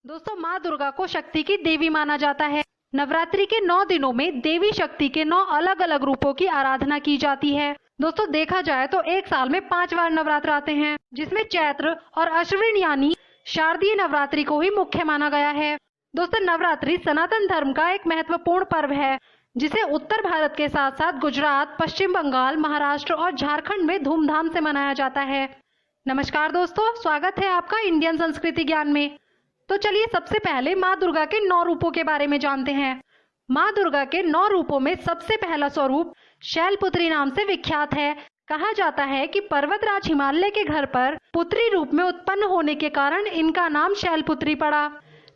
दोस्तों, माँ दुर्गा को शक्ति की देवी माना जाता है। नवरात्रि के 9 दिनों में देवी शक्ति के 9 अलग अलग रूपों की आराधना की जाती है। दोस्तों, देखा जाए तो एक साल में 5 बार नवरात्र आते हैं, जिसमें चैत्र और अश्विन यानी शारदीय नवरात्रि को ही मुख्य माना गया है। दोस्तों, नवरात्रि सनातन धर्म का एक महत्वपूर्ण पर्व है, जिसे उत्तर भारत के साथ साथ गुजरात, पश्चिम बंगाल, महाराष्ट्र और झारखंड में धूमधाम से मनाया जाता है। नमस्कार दोस्तों, स्वागत है आपका इंडियन संस्कृति ज्ञान में। तो चलिए सबसे पहले माँ दुर्गा के 9 रूपों के बारे में जानते हैं। माँ दुर्गा के 9 रूपों में सबसे पहला स्वरूप शैलपुत्री नाम से विख्यात है। कहा जाता है कि पर्वतराज हिमालय के घर पर पुत्री रूप में उत्पन्न होने के कारण इनका नाम शैलपुत्री पड़ा।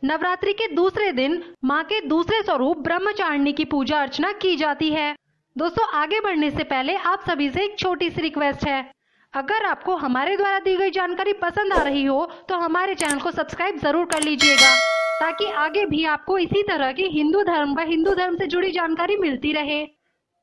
नवरात्रि के दूसरे दिन माँ के दूसरे स्वरूप ब्रह्मचारिणी की पूजा अर्चना की जाती है। दोस्तों, आगे बढ़ने से पहले आप सभी से एक छोटी सी रिक्वेस्ट है। अगर आपको हमारे द्वारा दी गई जानकारी पसंद आ रही हो तो हमारे चैनल को सब्सक्राइब जरूर कर लीजिएगा, ताकि आगे भी आपको इसी तरह की हिंदू धर्म व हिंदू धर्म से जुड़ी जानकारी मिलती रहे।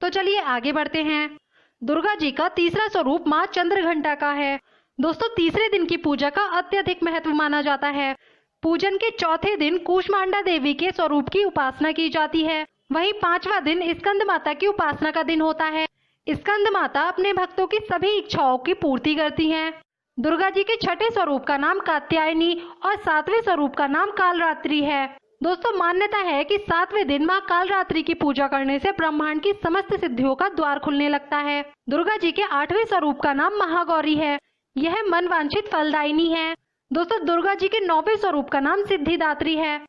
तो चलिए आगे बढ़ते हैं। दुर्गा जी का तीसरा स्वरूप माँ चंद्रघंटा का है। दोस्तों, तीसरे दिन की पूजा का अत्यधिक महत्व माना जाता है। पूजन के चौथे दिन कूष्मांडा देवी के स्वरूप की उपासना की जाती है। वहीं 5वां दिन स्कंद माता की उपासना का दिन होता है। स्कंद माता अपने भक्तों की सभी इच्छाओं की पूर्ति करती हैं। दुर्गा जी के छठे स्वरूप का नाम कात्यायनी और 7वें स्वरूप का नाम कालरात्रि है। दोस्तों, मान्यता है कि 7वें दिन माँ कालरात्रि की पूजा करने से ब्रह्मांड की समस्त सिद्धियों का द्वार खुलने लगता है। दुर्गा जी के 8वें स्वरूप का नाम महागौरी है। यह मनवांछित फलदायिनी है। दोस्तों, दुर्गा जी के 9वें स्वरूप का नाम सिद्धिदात्री है।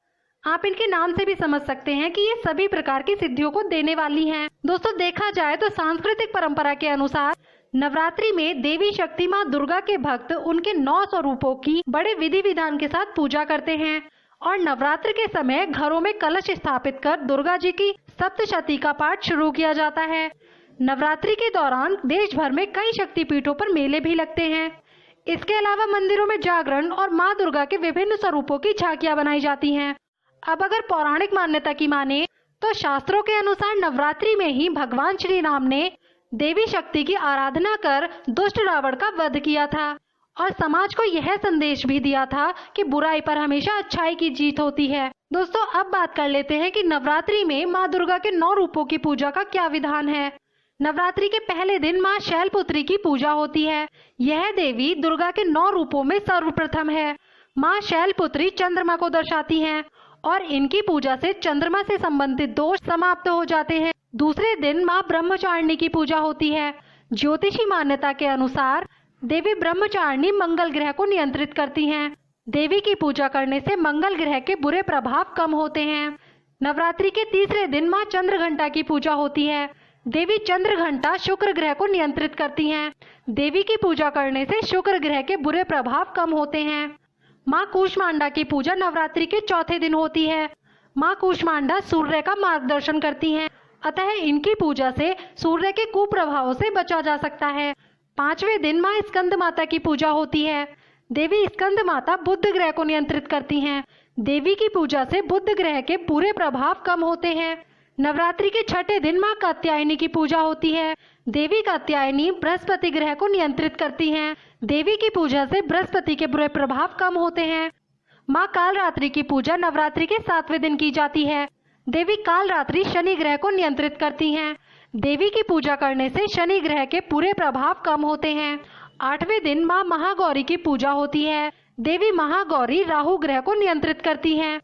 आप इनके नाम से भी समझ सकते हैं कि ये सभी प्रकार की सिद्धियों को देने वाली हैं। दोस्तों, देखा जाए तो सांस्कृतिक परंपरा के अनुसार नवरात्रि में देवी शक्ति माँ दुर्गा के भक्त उनके 9 स्वरूपों की बड़े विधि विधान के साथ पूजा करते हैं और नवरात्र के समय घरों में कलश स्थापित कर दुर्गा जी की सप्तशती का पाठ शुरू किया जाता है। नवरात्रि के दौरान देश भर में कई शक्तिपीठों पर मेले भी लगते हैं। इसके अलावा मंदिरों में जागरण और माँ दुर्गा के विभिन्न स्वरूपों की झांकियां बनाई जाती हैं। अब अगर पौराणिक मान्यता की माने तो शास्त्रों के अनुसार नवरात्रि में ही भगवान श्री राम ने देवी शक्ति की आराधना कर दुष्ट रावण का वध किया था और समाज को यह संदेश भी दिया था कि बुराई पर हमेशा अच्छाई की जीत होती है। दोस्तों, अब बात कर लेते हैं कि नवरात्रि में माँ दुर्गा के 9 रूपों की पूजा का क्या विधान है। नवरात्रि के पहले दिन माँ शैलपुत्री की पूजा होती है। यह देवी दुर्गा के 9 रूपों में सर्वप्रथम है। माँ शैलपुत्री चंद्रमा को दर्शाती हैं और इनकी पूजा से चंद्रमा से संबंधित दोष समाप्त हो जाते हैं। दूसरे दिन माँ ब्रह्मचारिणी की पूजा होती है। ज्योतिषी मान्यता के अनुसार देवी ब्रह्मचारिणी मंगल ग्रह को नियंत्रित करती हैं। देवी की पूजा करने से मंगल ग्रह के बुरे प्रभाव कम होते हैं। नवरात्रि के तीसरे दिन माँ चंद्रघंटा की पूजा होती है। देवी चंद्रघंटा शुक्र ग्रह को नियंत्रित करती हैं। देवी की पूजा करने से शुक्र ग्रह के बुरे प्रभाव कम होते हैं। माँ कूष्मांडा की पूजा नवरात्रि के चौथे दिन होती है। माँ कूष्मांडा सूर्य का मार्गदर्शन करती हैं, अतः इनकी पूजा से सूर्य के कुप्रभावों से बचा जा सकता है। 5वें दिन माँ स्कंद माता की पूजा होती है। देवी स्कंद माता बुध ग्रह को नियंत्रित करती हैं। देवी की पूजा से बुध ग्रह के बुरे प्रभाव कम होते हैं। नवरात्रि के छठे दिन माँ कात्यायनी की पूजा होती है। देवी कात्यायनी बृहस्पति ग्रह को नियंत्रित करती हैं। देवी की पूजा से बृहस्पति के बुरे प्रभाव कम होते हैं। माँ कालरात्रि की पूजा नवरात्रि के 7वें दिन की जाती है। देवी कालरात्रि शनि ग्रह को नियंत्रित करती हैं। देवी की पूजा करने से शनि ग्रह के बुरे प्रभाव कम होते हैं। 8वें दिन माँ महागौरी की पूजा होती है। देवी महागौरी राहु ग्रह को नियंत्रित करती हैं,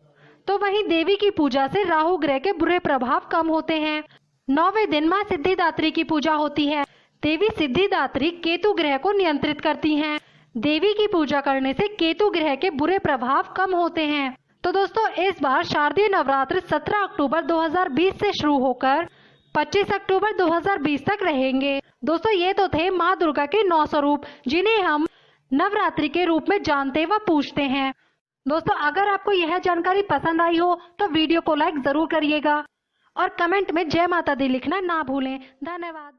तो वहीं देवी की पूजा से राहु ग्रह के बुरे प्रभाव कम होते हैं। 9वें दिन माँ सिद्धिदात्री की पूजा होती है। देवी सिद्धिदात्री केतु ग्रह को नियंत्रित करती हैं। देवी की पूजा करने से केतु ग्रह के बुरे प्रभाव कम होते हैं। तो दोस्तों, इस बार शारदीय नवरात्र 17 अक्टूबर 2020 से शुरू होकर 25 अक्टूबर 2020 तक रहेंगे। दोस्तों, ये तो थे माँ दुर्गा के 9 स्वरूप, जिन्हें हम नवरात्रि के रूप में जानते व पूजते हैं। दोस्तों, अगर आपको यह जानकारी पसंद आई हो तो वीडियो को लाइक जरूर करिएगा और कमेंट में जय माता दी लिखना ना भूलें। धन्यवाद।